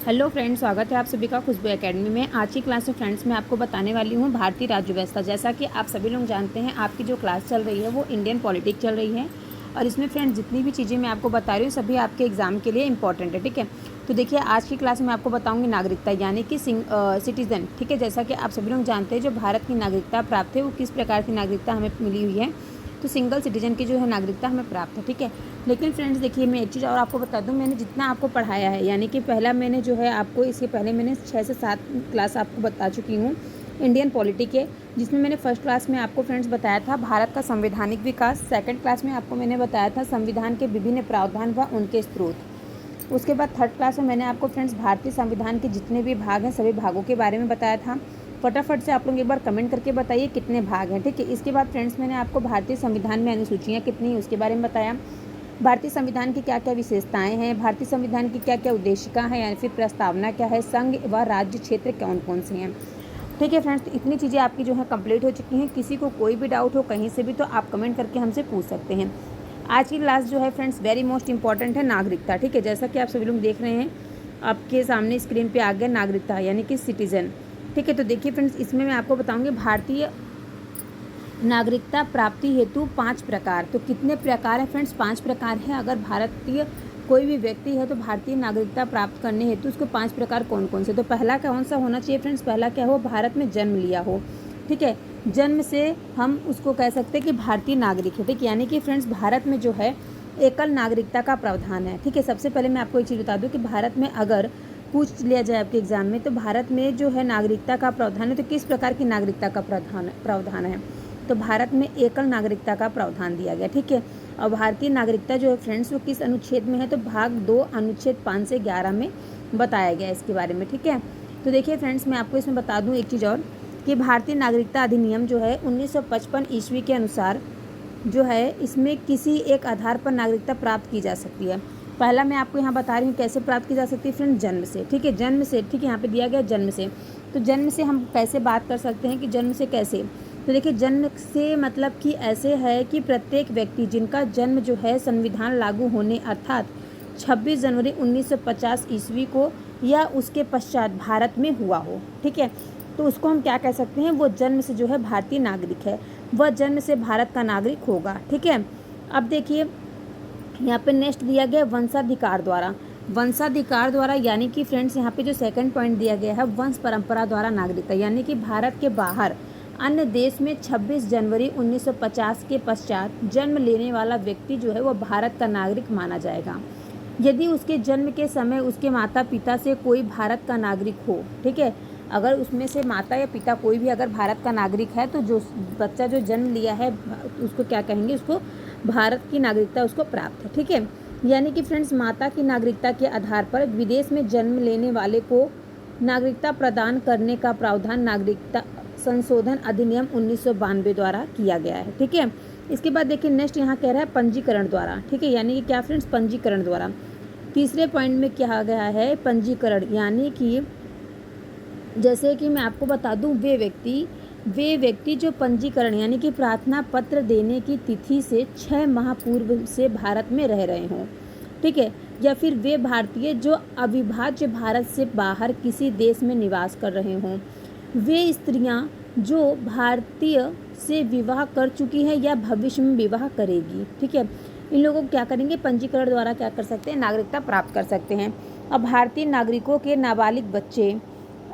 Hello friends, स्वागत है आप सभी का खुशबू एकेडमी में। आज की क्लास में फ्रेंड्स मैं आपको बताने वाली हूँ भारतीय राज्य व्यवस्था। जैसा कि आप सभी लोग जानते हैं, आपकी जो क्लास चल रही है वो इंडियन पॉलिटिक्स चल रही है और इसमें फ्रेंड्स जितनी भी चीज़ें मैं आपको बता रही हूँ सभी आपके एग्जाम के लिए इंपॉर्टेंट है। ठीक है, तो देखिए आज की क्लास में आपको बताऊँगी नागरिकता यानी कि सिटीज़न। ठीक है, जैसा कि आप सभी लोग जानते हैं जो भारत की नागरिकता प्राप्त है वो किस प्रकार की नागरिकता हमें मिली हुई है, तो सिंगल सिटीजन की जो है नागरिकता हमें प्राप्त है। ठीक है, लेकिन फ्रेंड्स देखिए मैं एक चीज़ और आपको बता दूं, मैंने जितना आपको पढ़ाया है यानी कि पहला मैंने जो है आपको इसके पहले मैंने 6 से 7 क्लास आपको बता चुकी हूँ इंडियन पॉलिटी के, जिसमें मैंने फर्स्ट क्लास में आपको फ्रेंड्स बताया था भारत का संवैधानिक विकास। सेकंड क्लास में आपको मैंने बताया था संविधान के विभिन्न प्रावधान व उनके स्रोत। उसके बाद थर्ड क्लास में मैंने आपको फ्रेंड्स भारतीय संविधान के जितने भी भाग हैं सभी भागों के बारे में बताया था। फटाफट से आप लोग एक बार कमेंट करके बताइए कितने भाग हैं। ठीक है, इसके बाद फ्रेंड्स मैंने आपको भारतीय संविधान में अनुसूचियाँ कितनी हैं उसके बारे में बताया। भारतीय संविधान की क्या क्या विशेषताएं हैं, भारतीय संविधान की क्या क्या उद्देशिका है यानी फिर प्रस्तावना क्या है, संघ व राज्य क्षेत्र कौन कौन से हैं। ठीक है फ्रेंड्स, इतनी चीज़ें आपकी जो है कंप्लीट हो चुकी हैं। किसी को कोई भी डाउट हो कहीं से भी तो आप कमेंट करके हमसे पूछ सकते हैं। आज की क्लास जो है फ्रेंड्स वेरी मोस्ट इंपॉर्टेंट है नागरिकता। ठीक है, जैसा कि आप सभी लोग देख रहे हैं आपके सामने स्क्रीन पे आ गया नागरिकता यानी कि सिटीजन। ठीक है, तो देखिए फ्रेंड्स इसमें मैं आपको बताऊंगी भारतीय नागरिकता प्राप्ति हेतु 5 प्रकार। तो कितने प्रकार हैं फ्रेंड्स? 5 प्रकार है। अगर भारतीय कोई भी व्यक्ति है तो भारतीय नागरिकता प्राप्त करने हेतु उसको 5 प्रकार कौन कौन से, तो पहला कौन सा होना चाहिए फ्रेंड्स? पहला क्या हो, भारत में जन्म लिया हो। ठीक है, जन्म से हम उसको कह सकते हैं कि भारतीय नागरिक है। ठीक, यानी कि फ्रेंड्स भारत में जो है एकल नागरिकता का प्रावधान है। ठीक है, सबसे पहले मैं आपको एक चीज़ बता दूं कि भारत में अगर पूछ लिया जाए आपके एग्जाम में तो भारत में जो है नागरिकता का प्रावधान है तो किस प्रकार की नागरिकता का प्रावधान है, तो भारत में एकल नागरिकता का प्रावधान दिया गया। ठीक है, और भारतीय नागरिकता जो है फ्रेंड्स वो किस अनुच्छेद में है, तो भाग 2 अनुच्छेद 5 से 11 में बताया गया है इसके बारे में। ठीक है, तो देखिए फ्रेंड्स मैं आपको इसमें बता दूं एक चीज़ और कि भारतीय नागरिकता अधिनियम जो है 1955 ईस्वी के अनुसार जो है इसमें किसी एक आधार पर नागरिकता प्राप्त की जा सकती है। पहला मैं आपको यहाँ बता रही हूँ कैसे प्राप्त की जा सकती है फ्रेंड, जन्म से। ठीक है, जन्म से। ठीक है, यहाँ पे दिया गया जन्म से। तो जन्म से हम कैसे बात कर सकते हैं कि जन्म से कैसे, तो देखिए जन्म से मतलब कि ऐसे है कि प्रत्येक व्यक्ति जिनका जन्म जो है संविधान लागू होने अर्थात 26 जनवरी 1950 ईस्वी को या उसके पश्चात भारत में हुआ हो। ठीक है, तो उसको हम क्या कह सकते हैं, वो जन्म से जो है भारतीय नागरिक है, वह जन्म से भारत का नागरिक होगा। ठीक है, अब देखिए यहाँ पे नेक्स्ट दिया गया वंशाधिकार द्वारा। वंशाधिकार द्वारा यानी कि फ्रेंड्स यहाँ पे जो सेकंड पॉइंट दिया गया है वंश परंपरा द्वारा नागरिकता, यानी कि भारत के बाहर अन्य देश में 26 जनवरी 1950 के पश्चात जन्म लेने वाला व्यक्ति जो है वो भारत का नागरिक माना जाएगा यदि उसके जन्म के समय उसके माता पिता से कोई भारत का नागरिक हो। ठीक है, अगर उसमें से माता या पिता कोई भी अगर भारत का नागरिक है तो जो बच्चा जो जन्म लिया है उसको क्या कहेंगे, उसको भारत की नागरिकता उसको प्राप्त है। ठीक है, यानी कि फ्रेंड्स माता की नागरिकता के आधार पर विदेश में जन्म लेने वाले को नागरिकता प्रदान करने का प्रावधान नागरिकता संशोधन अधिनियम 1992 द्वारा किया गया है। ठीक है, इसके बाद देखिए नेक्स्ट यहाँ कह रहा है पंजीकरण द्वारा। ठीक है, यानी कि क्या फ्रेंड्स, पंजीकरण द्वारा। तीसरे पॉइंट में कहा गया है पंजीकरण, यानी कि जैसे कि मैं आपको बता दूं वे व्यक्ति जो पंजीकरण यानी कि प्रार्थना पत्र देने की तिथि से 6 माह पूर्व से भारत में रह रहे हों। ठीक है, या फिर वे भारतीय जो अविभाज्य भारत से बाहर किसी देश में निवास कर रहे हों, वे स्त्रियां जो भारतीय से विवाह कर चुकी हैं या भविष्य में विवाह करेगी। ठीक है, इन लोगों को क्या करेंगे, पंजीकरण द्वारा क्या कर सकते हैं, नागरिकता प्राप्त कर सकते हैं। अब भारतीय नागरिकों के नाबालिग बच्चे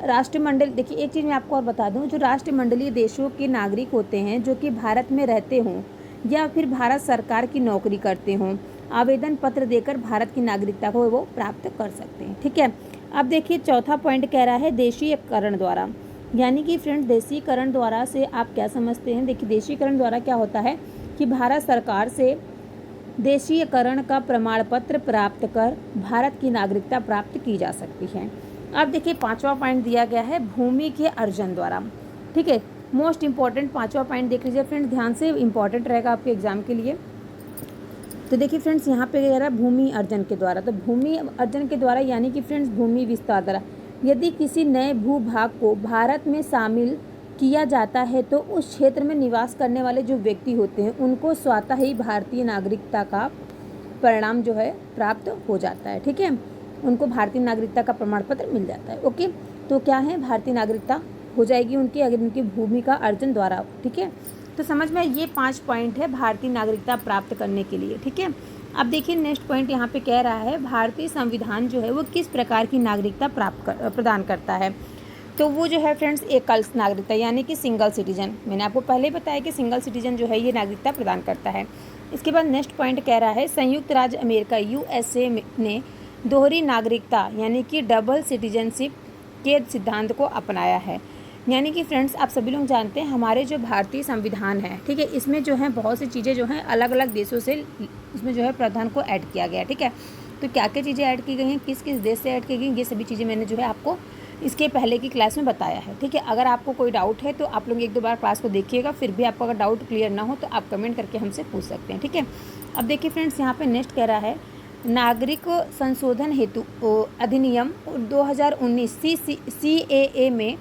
राष्ट्रमंडल, देखिए एक चीज़ मैं आपको और बता दूं, जो राष्ट्रमंडलीय देशों के नागरिक होते हैं जो कि भारत में रहते हों या फिर भारत सरकार की नौकरी करते हों, आवेदन पत्र देकर भारत की नागरिकता को वो प्राप्त कर सकते हैं। ठीक है, अब देखिए चौथा पॉइंट कह रहा है देशीयकरण द्वारा, यानी कि फ्रेंड देशीकरण द्वारा से आप क्या समझते हैं। देखिए देशीकरण द्वारा क्या होता है कि भारत सरकार से देशीयकरण का प्रमाण पत्र प्राप्त कर भारत की नागरिकता प्राप्त की जा सकती है। अब देखिए पांचवा पॉइंट दिया गया है भूमि के अर्जन द्वारा। ठीक है, मोस्ट इंपॉर्टेंट पांचवा पॉइंट देख लीजिए फ्रेंड्स, ध्यान से, इंपॉर्टेंट रहेगा आपके एग्जाम के लिए। तो देखिए फ्रेंड्स यहाँ पे कह रहा है भूमि अर्जन के द्वारा, तो भूमि अर्जन के द्वारा यानी कि फ्रेंड्स भूमि विस्तार द्वारा यदि किसी नए भूभाग को भारत में शामिल किया जाता है तो उस क्षेत्र में निवास करने वाले जो व्यक्ति होते हैं उनको स्वतः ही भारतीय नागरिकता का परिणाम जो है प्राप्त हो जाता है। ठीक है, उनको भारतीय नागरिकता का प्रमाण पत्र मिल जाता है। ओके, तो क्या है, भारतीय नागरिकता हो जाएगी उनकी अगर उनकी भूमि का अर्जन द्वारा। ठीक है, तो समझ में ये 5 पॉइंट है भारतीय नागरिकता प्राप्त करने के लिए। ठीक है, अब देखिए नेक्स्ट पॉइंट यहाँ पे कह रहा है भारतीय संविधान जो है वो किस प्रकार की नागरिकता प्रदान करता है। तो वो जो है फ्रेंड्स एकल नागरिकता यानी कि सिंगल सिटीजन, मैंने आपको पहले बताया कि सिंगल सिटीजन जो है ये नागरिकता प्रदान करता है। इसके बाद नेक्स्ट पॉइंट कह रहा है संयुक्त राज्य अमेरिका USA ने दोहरी नागरिकता यानी कि डबल सिटीजनशिप के सिद्धांत को अपनाया है। यानी कि फ्रेंड्स आप सभी लोग जानते हैं हमारे जो भारतीय संविधान है, ठीक है, इसमें जो है बहुत सी चीज़ें जो हैं अलग अलग देशों से इसमें जो है प्रावधान को ऐड किया गया है। ठीक है, तो क्या क्या चीज़ें ऐड की गई हैं, किस किस देश से ऐड की गई, ये सभी चीज़ें मैंने जो है आपको इसके पहले की क्लास में बताया है। ठीक है, अगर आपको कोई डाउट है तो आप लोग 1-2 बार क्लास को देखिएगा, फिर भी आपको अगर डाउट क्लियर ना हो तो आप कमेंट करके हमसे पूछ सकते हैं। ठीक है, अब देखिए फ्रेंड्स यहाँ पे नेक्स्ट कह रहा है नागरिक संशोधन हेतु अधिनियम 2019 CAA में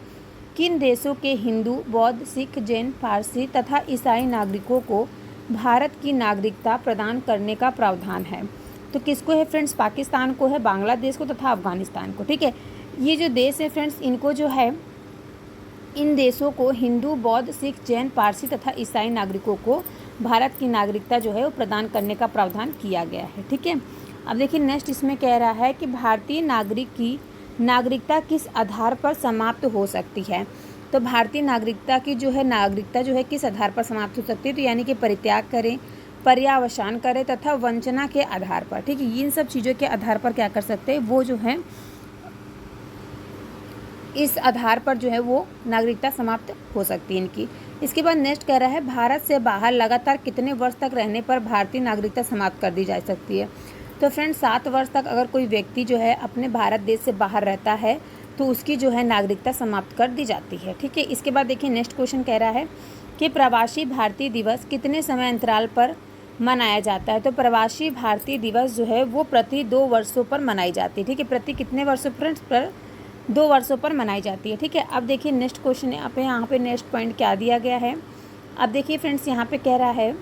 किन देशों के हिंदू, बौद्ध, सिख, जैन, पारसी तथा ईसाई नागरिकों को भारत की नागरिकता प्रदान करने का प्रावधान है। तो किसको है फ्रेंड्स, पाकिस्तान को है, बांग्लादेश को तथा अफगानिस्तान को। ठीक है, ये जो देश है फ्रेंड्स इनको जो है इन देशों को हिंदू, बौद्ध, सिख, जैन, पारसी तथा ईसाई नागरिकों को भारत की नागरिकता जो है वो प्रदान करने का प्रावधान किया गया है। ठीक है, अब देखिए नेक्स्ट इसमें कह रहा है कि भारतीय नागरिक की नागरिकता किस आधार पर समाप्त हो सकती है। तो भारतीय नागरिकता की जो है नागरिकता जो है किस आधार पर समाप्त हो सकती है, तो यानी कि परित्याग करें, पर्यावसान करें तथा वंचना के आधार पर। ठीक है, इन सब चीज़ों के आधार पर क्या कर सकते हैं, वो जो है इस आधार पर जो है वो नागरिकता समाप्त हो सकती है इनकी। इसके बाद नेक्स्ट कह रहा है भारत से बाहर लगातार कितने वर्ष तक रहने पर भारतीय नागरिकता समाप्त कर दी जा सकती है। तो फ्रेंड्स 7 वर्ष तक अगर कोई व्यक्ति जो है अपने भारत देश से बाहर रहता है तो उसकी जो है नागरिकता समाप्त कर दी जाती है। ठीक है, इसके बाद देखिए नेक्स्ट क्वेश्चन कह रहा है कि प्रवासी भारतीय दिवस कितने समय अंतराल पर मनाया जाता है। तो प्रवासी भारतीय दिवस जो है वो प्रति 2 वर्षों पर मनाई जाती है। ठीक है, प्रति कितने वर्षों पर 2 वर्षों पर मनाई जाती है। ठीक है, अब देखिए नेक्स्ट क्वेश्चन यहाँ पे नेक्स्ट पॉइंट क्या दिया गया है। अब देखिए फ्रेंड्स यहाँ पे कह रहा है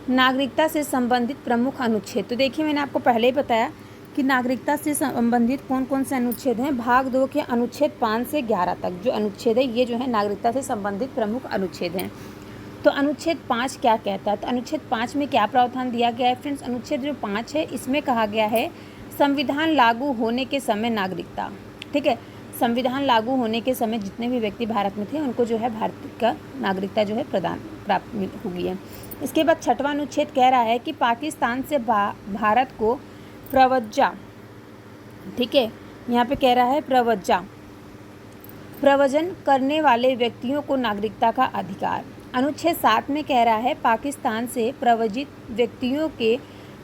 नागरिकता से संबंधित प्रमुख अनुच्छेद। तो देखिए मैंने आपको पहले ही बताया कि नागरिकता से संबंधित कौन कौन से अनुच्छेद हैं। भाग 2 के अनुच्छेद 5 से 11 तक जो अनुच्छेद है ये जो है नागरिकता से संबंधित प्रमुख अनुच्छेद हैं। तो अनुच्छेद 5 क्या कहता है, तो अनुच्छेद 5 में क्या प्रावधान दिया गया है फ्रेंड्स। अनुच्छेद जो 5 है इसमें कहा गया है संविधान लागू होने के समय नागरिकता। ठीक है, संविधान लागू होने के समय जितने भी व्यक्ति भारत में थे उनको जो है भारत का नागरिकता जो है प्राप्त होगी है। इसके बाद 6वां अनुच्छेद कह रहा है कि पाकिस्तान से भारत को प्रव्रजा, ठीक है, यहाँ पे कह रहा है प्रव्रजन करने वाले व्यक्तियों को नागरिकता का अधिकार। अनुच्छेद 7 में कह रहा है पाकिस्तान से प्रव्रजित व्यक्तियों के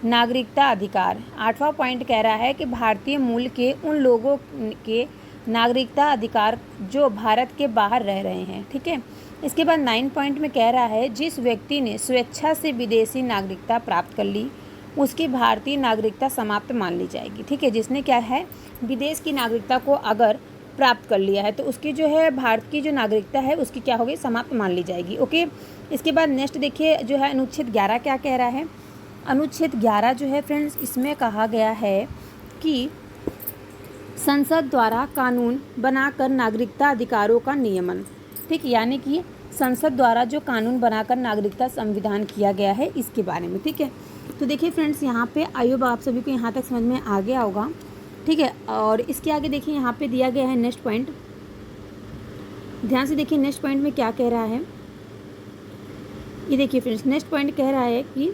नागरिकता अधिकार। 8वां पॉइंट कह रहा है कि भारतीय मूल के उन लोगों के नागरिकता अधिकार जो भारत के बाहर रह रहे हैं। ठीक है, इसके बाद 9 पॉइंट में कह रहा है जिस व्यक्ति ने स्वेच्छा से विदेशी नागरिकता प्राप्त कर ली उसकी भारतीय नागरिकता समाप्त मान ली जाएगी। ठीक है, जिसने क्या है विदेश की नागरिकता को अगर प्राप्त कर लिया है तो उसकी जो है भारत की जो नागरिकता है उसकी क्या होगी, समाप्त मान ली जाएगी। ओके, इसके बाद नेक्स्ट देखिए जो है अनुच्छेद 11 क्या कह रहा है। अनुच्छेद 11 जो है फ्रेंड्स इसमें कहा गया है कि संसद द्वारा कानून बनाकर नागरिकता अधिकारों का नियमन। ठीक, यानी कि संसद द्वारा जो कानून बनाकर नागरिकता संविधान किया गया है इसके बारे में। ठीक है, तो देखिए फ्रेंड्स यहाँ पे आयोग आप सभी को यहाँ तक समझ में आ गया होगा। ठीक है, और इसके आगे देखिए यहाँ पे दिया गया है नेक्स्ट पॉइंट, ध्यान से देखिए नेक्स्ट पॉइंट में क्या कह रहा है। ये देखिए फ्रेंड्स नेक्स्ट पॉइंट कह रहा है कि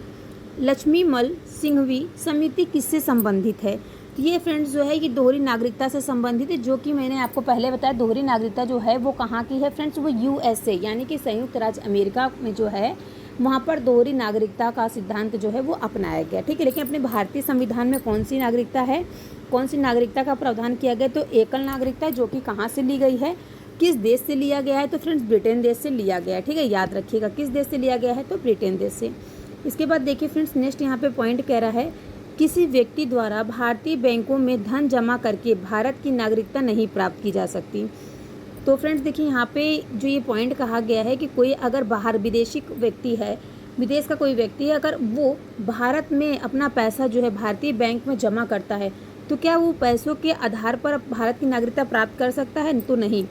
लक्ष्मीमल सिंघवी समिति किससे संबंधित है। तो ये फ्रेंड्स जो है ये दोहरी नागरिकता से संबंधित है, जो कि मैंने आपको पहले बताया दोहरी नागरिकता जो है वो कहाँ की है फ्रेंड्स, वो USA यानी कि संयुक्त राज्य अमेरिका में जो है वहाँ पर दोहरी नागरिकता का सिद्धांत जो है वो अपनाया गया। ठीक है, लेकिन अपने भारतीय संविधान में कौन सी नागरिकता है, कौन सी नागरिकता का प्रावधान किया गया, तो एकल नागरिकता जो कि कहाँ से ली गई है, किस देश से लिया गया है, तो फ्रेंड्स ब्रिटेन देश से लिया गया है। ठीक है, याद रखिएगा किस देश से लिया गया है, तो ब्रिटेन देश से। इसके बाद देखिए फ्रेंड्स नेक्स्ट यहाँ पे पॉइंट कह रहा है किसी व्यक्ति द्वारा भारतीय बैंकों में धन जमा करके भारत की नागरिकता नहीं प्राप्त की जा सकती। तो फ्रेंड्स देखिए यहाँ पे जो ये पॉइंट कहा गया है कि कोई अगर बाहर विदेशी व्यक्ति है, विदेश का कोई व्यक्ति है, अगर वो भारत में अपना पैसा जो है भारतीय बैंक में जमा करता है तो क्या वो पैसों के आधार पर भारत की नागरिकता प्राप्त कर सकता है? तो नहीं।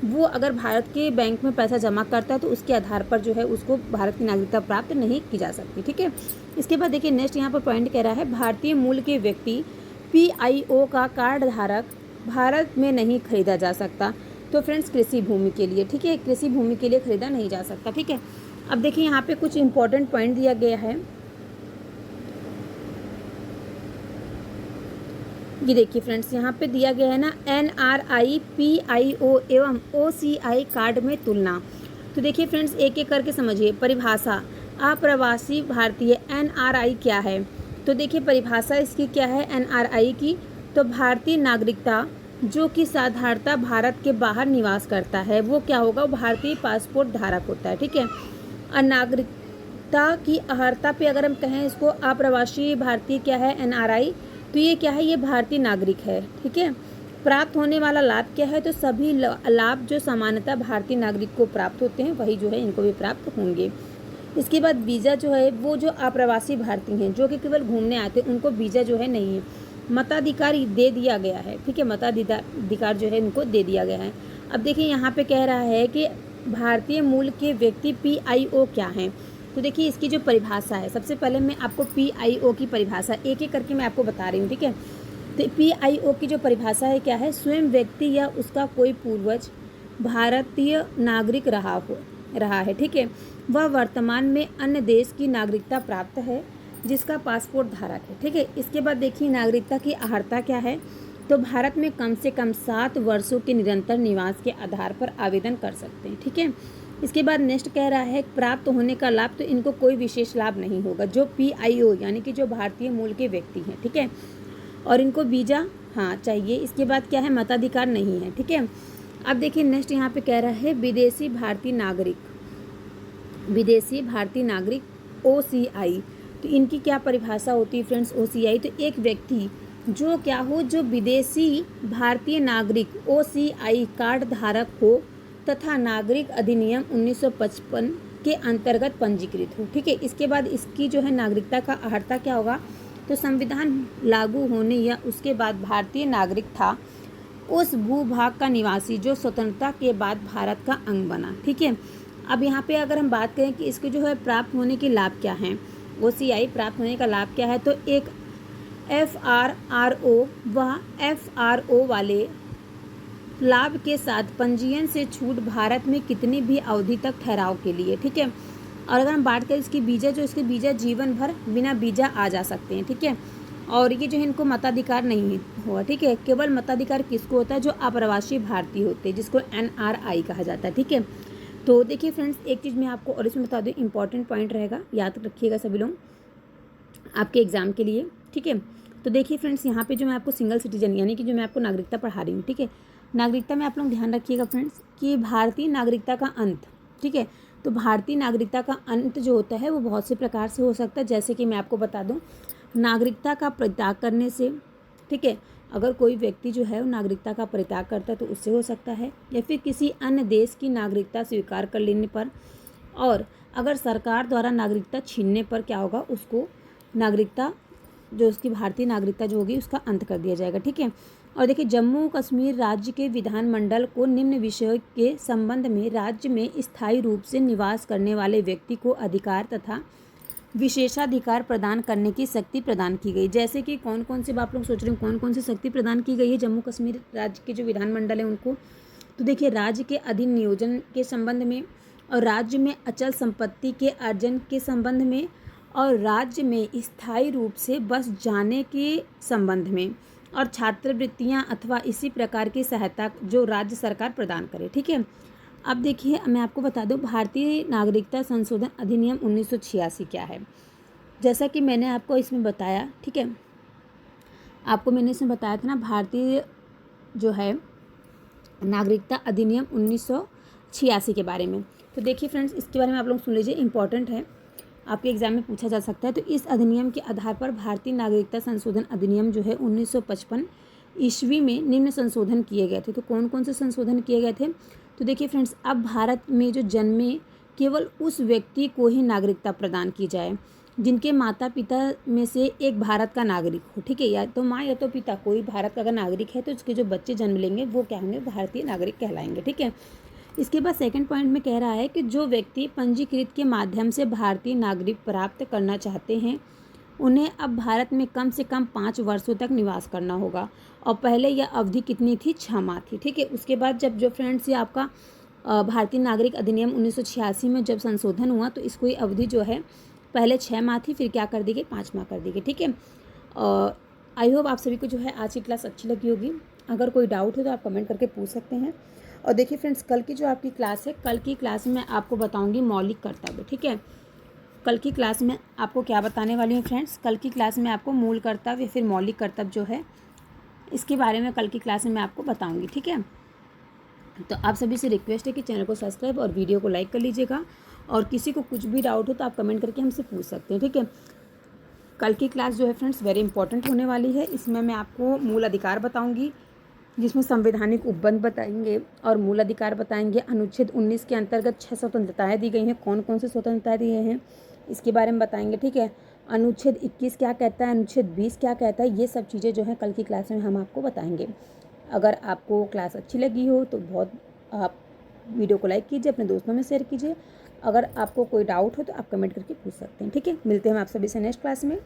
वो अगर भारत के बैंक में पैसा जमा करता है तो उसके आधार पर जो है उसको भारत की नागरिकता प्राप्त नहीं की जा सकती। ठीक है। इसके बाद देखिए नेक्स्ट यहाँ पर पॉइंट कह रहा है भारतीय मूल के व्यक्ति PIO का कार्ड धारक भारत में नहीं खरीदा जा सकता। तो फ्रेंड्स कृषि भूमि के लिए, ठीक है, कृषि भूमि के लिए खरीदा नहीं जा सकता। ठीक है। अब देखिए यहाँ पे कुछ इंपॉर्टेंट पॉइंट दिया गया है। ये देखिए फ्रेंड्स यहाँ पे दिया गया है ना NRI PIO एवं OCI कार्ड में तुलना। तो देखिए फ्रेंड्स एक एक करके समझिए। परिभाषा अप्रवासी भारतीय NRI क्या है? तो देखिए परिभाषा इसकी क्या है NRI की, तो भारतीय नागरिकता जो कि साधारणतः भारत के बाहर निवास करता है वो क्या होगा? वो भारतीय पासपोर्ट धारक होता है। ठीक है। और नागरिकता की अर्हता पे अगर हम कहें इसको अप्रवासी भारतीय क्या है NRI, तो ये क्या है? ये भारतीय नागरिक है। ठीक है। प्राप्त होने वाला लाभ क्या है? तो सभी लाभ जो सामान्यतः भारतीय नागरिक को प्राप्त होते हैं वही जो है इनको भी प्राप्त होंगे। इसके बाद वीज़ा जो है वो जो अप्रवासी भारतीय हैं जो कि केवल घूमने आते हैं उनको वीज़ा जो है नहीं है। मताधिकार दे दिया गया है। ठीक है। मताधिकार जो है इनको दे दिया गया है। अब देखिए यहाँ पे कह रहा है कि भारतीय मूल के व्यक्ति PIO क्या हैं? तो देखिए इसकी जो परिभाषा है, सबसे पहले मैं आपको PIO की परिभाषा एक एक करके मैं आपको बता रही हूँ। ठीक है। तो PIO की जो परिभाषा है क्या है? स्वयं व्यक्ति या उसका कोई पूर्वज भारतीय नागरिक रहा है। ठीक है। वह वर्तमान में अन्य देश की नागरिकता प्राप्त है जिसका पासपोर्ट धारक है। ठीक है। इसके बाद देखिए नागरिकता की अर्हता क्या है? तो भारत में कम से कम 7 वर्षों के निरंतर निवास के आधार पर आवेदन कर सकते हैं। ठीक है। इसके बाद नेक्स्ट कह रहा है प्राप्त होने का लाभ, तो इनको कोई विशेष लाभ नहीं होगा जो PIO यानी कि जो भारतीय मूल के व्यक्ति हैं। ठीक है। और इनको वीज़ा हाँ चाहिए। इसके बाद क्या है? मताधिकार नहीं है। ठीक है। अब देखिए नेक्स्ट यहाँ पे कह रहा है विदेशी भारतीय नागरिक OCI। तो इनकी क्या परिभाषा होती है फ्रेंड्स? OCI तो एक व्यक्ति जो क्या हो? जो विदेशी भारतीय नागरिक OCI कार्ड धारक हो तथा नागरिक अधिनियम 1955 के अंतर्गत पंजीकृत हो। ठीक है। इसके बाद इसकी जो है नागरिकता का अर्हता क्या होगा? तो संविधान लागू होने या उसके बाद भारतीय नागरिक था उस भूभाग का निवासी जो स्वतंत्रता के बाद भारत का अंग बना। ठीक है। अब यहाँ पे अगर हम बात करें कि इसके जो है प्राप्त होने के लाभ क्या हैं, OCI प्राप्त होने का लाभ क्या है? तो एक FRRO व FRO वाले लाभ के साथ पंजीयन से छूट भारत में कितनी भी अवधि तक ठहराव के लिए। ठीक है। और अगर हम बात करें इसकी वीज़ा, जो इसके वीज़ा जीवन भर बिना वीज़ा आ जा सकते हैं। ठीक है। और ये जो है इनको मताधिकार नहीं होगा। ठीक है। केवल मताधिकार किसको होता है? जो अप्रवासी भारतीय होते हैं जिसको NRI कहा जाता है। ठीक है। तो देखिए फ्रेंड्स एक चीज़ मैं आपको और इसमें बता दूँ, इंपॉर्टेंट पॉइंट रहेगा, याद रखिएगा सभी लोग आपके एग्जाम के लिए। ठीक है। तो देखिए फ्रेंड्स यहाँ पे जो मैं आपको सिंगल सिटीजन यानी कि जो मैं आपको नागरिकता पढ़ा रही हूँ। ठीक है। नागरिकता में आप लोग ध्यान रखिएगा फ्रेंड्स कि भारतीय नागरिकता का अंत। ठीक है। तो भारतीय नागरिकता का अंत जो होता है वो बहुत से प्रकार से हो सकता है, जैसे कि मैं आपको बता दूं नागरिकता का परित्याग करने से। ठीक है। अगर कोई व्यक्ति जो है वो नागरिकता का परित्याग करता है तो उससे हो सकता है, या फिर किसी अन्य देश की नागरिकता स्वीकार कर लेने पर, और अगर सरकार द्वारा नागरिकता छीनने पर क्या होगा? उसको नागरिकता जो उसकी भारतीय नागरिकता जो होगी उसका अंत कर दिया जाएगा। ठीक है। और देखिए जम्मू कश्मीर राज्य के विधानमंडल को निम्न विषयों के संबंध में राज्य में स्थायी रूप से निवास करने वाले व्यक्ति को अधिकार तथा विशेषाधिकार प्रदान करने की शक्ति प्रदान की गई। जैसे कि कौन कौन से आप लोग सोच रहे हो कौन कौन सी शक्ति प्रदान की गई है जम्मू कश्मीर राज्य के जो विधानमंडल है उनको? तो देखिए राज्य के अधीन नियोजन के संबंध में, और राज्य में अचल संपत्ति के अर्जन के संबंध में, और राज्य में स्थायी रूप से बस जाने के संबंध में, और छात्रवृत्तियां अथवा इसी प्रकार की सहायता जो राज्य सरकार प्रदान करे। ठीक है। अब देखिए मैं आपको बता दूं भारतीय नागरिकता संशोधन अधिनियम 1986 क्या है। जैसा कि मैंने आपको इसमें बताया, ठीक है, आपको मैंने इसमें बताया था ना भारतीय जो है नागरिकता अधिनियम 1986 के बारे में। तो देखिए फ्रेंड्स इसके बारे में आप लोग सुन लीजिए, इंपॉर्टेंट है, आपके एग्जाम में पूछा जा सकता है। तो इस अधिनियम के आधार पर भारतीय नागरिकता संशोधन अधिनियम जो है 1955 ईस्वी में निम्न संशोधन किए गए थे। तो कौन कौन से संशोधन किए गए थे? तो देखिए फ्रेंड्स अब भारत में जो जन्मे केवल उस व्यक्ति को ही नागरिकता प्रदान की जाए जिनके माता पिता में से एक भारत का नागरिक हो, ठीक है, या तो माँ या तो पिता कोई भारत का अगर नागरिक है तो उसके जो बच्चे जन्म लेंगे वो क्या होंगे, भारतीय नागरिक कहलाएंगे, ठीक है। इसके बाद सेकंड पॉइंट में कह रहा है कि जो व्यक्ति पंजीकृत के माध्यम से भारतीय नागरिक प्राप्त करना चाहते हैं उन्हें अब भारत में कम से कम 5 वर्षों तक निवास करना होगा। और पहले यह अवधि कितनी थी, 6 माह थी, ठीक है। उसके बाद जब जो फ्रेंड्स ये आपका भारतीय नागरिक अधिनियम 1986 में जब संशोधन हुआ तो इसको ये अवधि जो है पहले 6 माह थी, फिर क्या कर दी गई, 5 माह कर दी गई, ठीक है। आई होप आप सभी को जो है आज की क्लास अच्छी लगी होगी। अगर कोई डाउट हो तो आप कमेंट करके पूछ सकते हैं। और देखिए फ्रेंड्स, कल की जो आपकी क्लास है, कल की क्लास में आपको बताऊंगी मौलिक कर्तव्य, ठीक है। कल की क्लास में आपको क्या बताने वाली हूँ फ्रेंड्स, कल की क्लास में आपको मूल कर्तव्य या फिर मौलिक कर्तव्य जो है इसके बारे में कल की क्लास में मैं आपको बताऊंगी, ठीक है। तो आप सभी से रिक्वेस्ट है कि चैनल को सब्सक्राइब और वीडियो को लाइक कर लीजिएगा। और किसी को कुछ भी डाउट हो तो आप कमेंट करके हमसे पूछ सकते हैं, ठीक है। कल की क्लास जो है फ्रेंड्स वेरी इंपॉर्टेंट होने वाली है। इसमें मैं आपको मूल अधिकार बताऊंगी, जिसमें संवैधानिक उपबंध बताएंगे और मूल अधिकार बताएंगे। अनुच्छेद 19 के अंतर्गत 6 स्वतंत्रताएं दी गई हैं, कौन कौन से स्वतंत्रताएं दी गई हैं इसके बारे में बताएंगे, ठीक है। अनुच्छेद 21 क्या कहता है, अनुच्छेद 20 क्या कहता है, ये सब चीज़ें जो है कल की क्लास में हम आपको बताएंगे। अगर आपको क्लास अच्छी लगी हो तो बहुत आप वीडियो को लाइक कीजिए, अपने दोस्तों में शेयर कीजिए। अगर आपको कोई डाउट हो तो आप कमेंट करके पूछ सकते हैं, ठीक है। मिलते हैं हम आप सभी से नेक्स्ट क्लास में।